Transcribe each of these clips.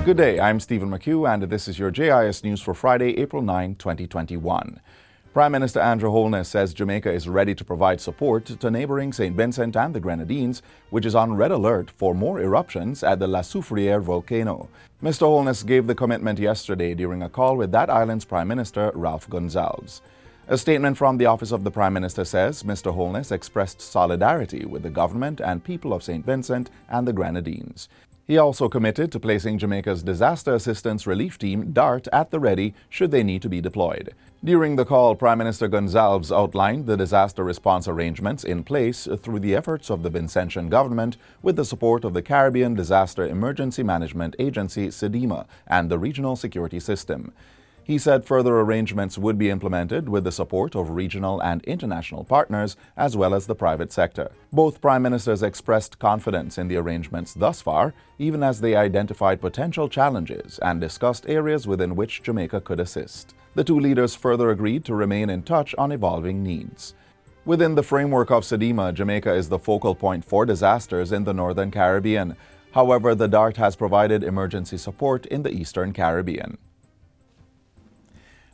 Good day, I'm Stephen McHugh, and this is your JIS News for Friday, April 9, 2021. Prime Minister Andrew Holness says Jamaica is ready to provide support to neighboring Saint Vincent and the Grenadines, which is on red alert for more eruptions at the La Soufriere volcano. Mr. Holness gave the commitment yesterday during a call with that island's Prime Minister, Ralph Gonsalves. A statement from the Office of the Prime Minister says Mr. Holness expressed solidarity with the government and people of Saint Vincent and the Grenadines. He also committed to placing Jamaica's Disaster Assistance Relief Team, DART, at the ready should they need to be deployed. During the call, Prime Minister Gonsalves outlined the disaster response arrangements in place through the efforts of the Vincentian government with the support of the Caribbean Disaster Emergency Management Agency, SEDEMA, and the Regional Security System. He said further arrangements would be implemented with the support of regional and international partners as well as the private sector. Both prime ministers expressed confidence in the arrangements thus far, even as they identified potential challenges and discussed areas within which Jamaica could assist. The two leaders further agreed to remain in touch on evolving needs. Within the framework of SEDEMA, Jamaica is the focal point for disasters in the Northern Caribbean. However, the DART has provided emergency support in the Eastern Caribbean.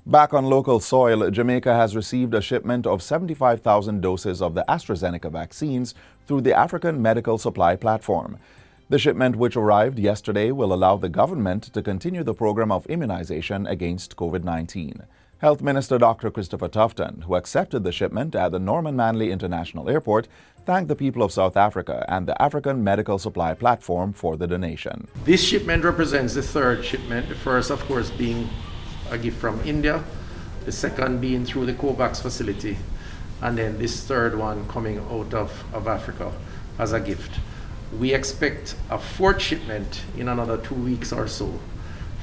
Back on local soil, Jamaica has received a shipment of 75,000 doses of the AstraZeneca vaccines through the African Medical Supply Platform. The shipment, which arrived yesterday, will allow the government to continue the program of immunization against COVID-19. Health Minister Dr. Christopher Tufton, who accepted the shipment at the Norman Manley International Airport, thanked the people of South Africa and the African Medical Supply Platform for the donation. This shipment represents the third shipment, the first, of course, being a gift from India, the second being through the COVAX facility, and then this third one coming out of Africa as a gift. We expect a fourth shipment in another 2 weeks or so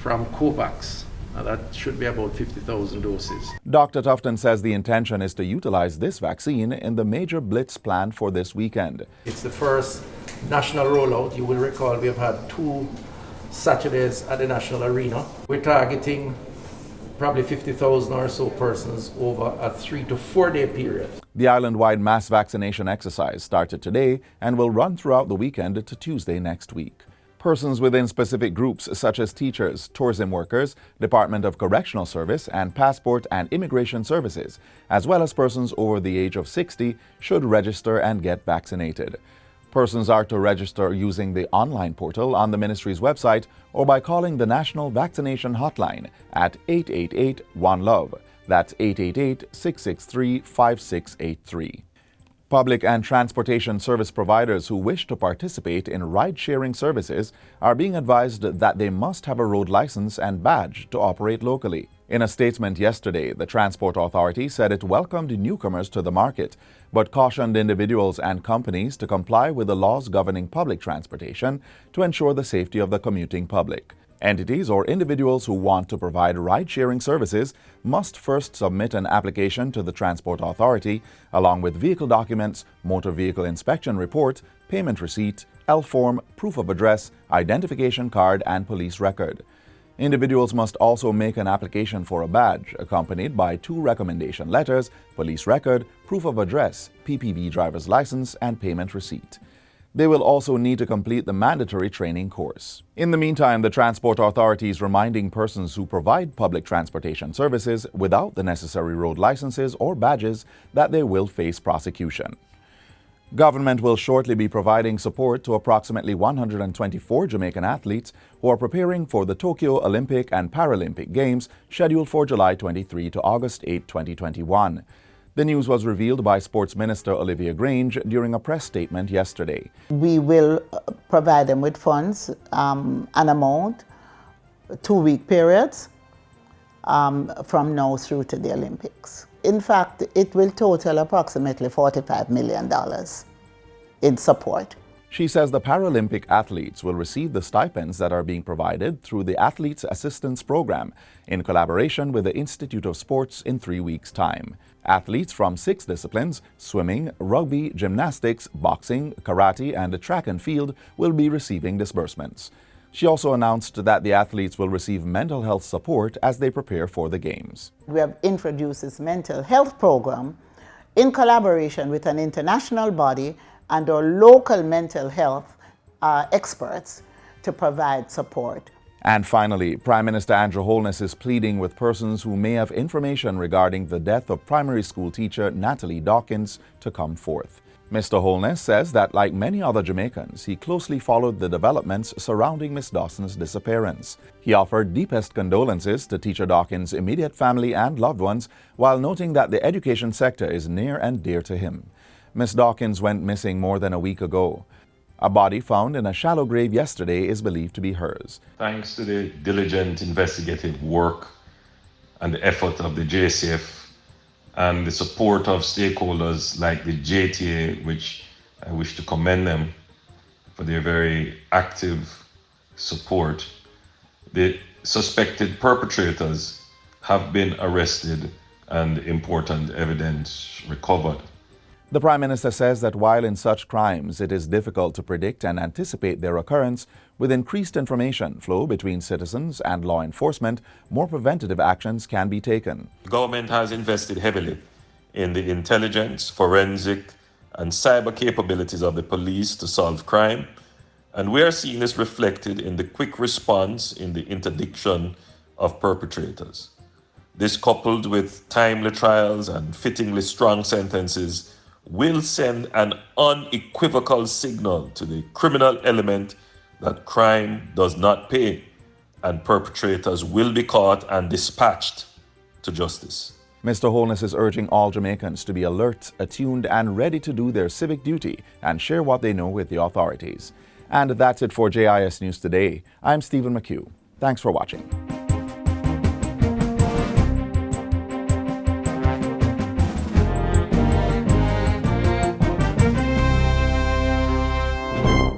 from COVAX. That should be about 50,000 doses. Dr. Tufton says the intention is to utilize this vaccine in the major blitz planned for this weekend. It's the first national rollout. You will recall we have had 2 Saturdays at the national arena. We're targeting probably 50,000 or so persons over a 3 to 4 day period. The island-wide mass vaccination exercise started today and will run throughout the weekend to Tuesday next week. Persons within specific groups such as teachers, tourism workers, Department of Correctional Service, and Passport and Immigration Services, as well as persons over the age of 60, should register and get vaccinated. Persons are to register using the online portal on the ministry's website or by calling the National Vaccination Hotline at 888-1-LOVE. That's 888-663-5683. Public and transportation service providers who wish to participate in ride-sharing services are being advised that they must have a road license and badge to operate locally. In a statement yesterday, the Transport Authority said it welcomed newcomers to the market, but cautioned individuals and companies to comply with the laws governing public transportation to ensure the safety of the commuting public. Entities or individuals who want to provide ride-sharing services must first submit an application to the Transport Authority, along with vehicle documents, motor vehicle inspection report, payment receipt, L form, proof of address, identification card, and police record. Individuals must also make an application for a badge, accompanied by 2 recommendation letters, police record, proof of address, PPV driver's license, and payment receipt. They will also need to complete the mandatory training course. In the meantime, the Transport Authority is reminding persons who provide public transportation services without the necessary road licenses or badges that they will face prosecution. Government will shortly be providing support to approximately 124 Jamaican athletes who are preparing for the Tokyo Olympic and Paralympic Games scheduled for July 23 to August 8, 2021. The news was revealed by Sports Minister Olivia Grange during a press statement yesterday. We will provide them with funds, an amount, 2-week periods from now through to the Olympics. In fact, it will total approximately $45 million in support. She says the Paralympic athletes will receive the stipends that are being provided through the Athletes Assistance Program in collaboration with the Institute of Sports in 3 weeks' time. Athletes from 6 disciplines, swimming, rugby, gymnastics, boxing, karate, and track and field, will be receiving disbursements. She also announced that the athletes will receive mental health support as they prepare for the Games. We have introduced this mental health program in collaboration with an international body and our local mental health experts to provide support. And finally, Prime Minister Andrew Holness is pleading with persons who may have information regarding the death of primary school teacher Natalie Dawkins to come forth. Mr. Holness says that, like many other Jamaicans, he closely followed the developments surrounding Miss Dawson's disappearance. He offered deepest condolences to teacher Dawkins' immediate family and loved ones, while noting that the education sector is near and dear to him. Miss Dawkins went missing more than a week ago. A body found in a shallow grave yesterday is believed to be hers. Thanks to the diligent investigative work and the effort of the JCF and the support of stakeholders like the JTA, which I wish to commend them for their very active support, the suspected perpetrators have been arrested and important evidence recovered. The Prime Minister says that while in such crimes it is difficult to predict and anticipate their occurrence, with increased information flow between citizens and law enforcement, more preventative actions can be taken. The government has invested heavily in the intelligence, forensic, and cyber capabilities of the police to solve crime, and we are seeing this reflected in the quick response in the interdiction of perpetrators. This, coupled with timely trials and fittingly strong sentences, will send an unequivocal signal to the criminal element that crime does not pay, and perpetrators will be caught and dispatched to justice. Mr. Holness is urging all Jamaicans to be alert, attuned, and ready to do their civic duty and share what they know with the authorities. And that's it for JIS News Today. I'm Stephen McHugh. Thanks for watching.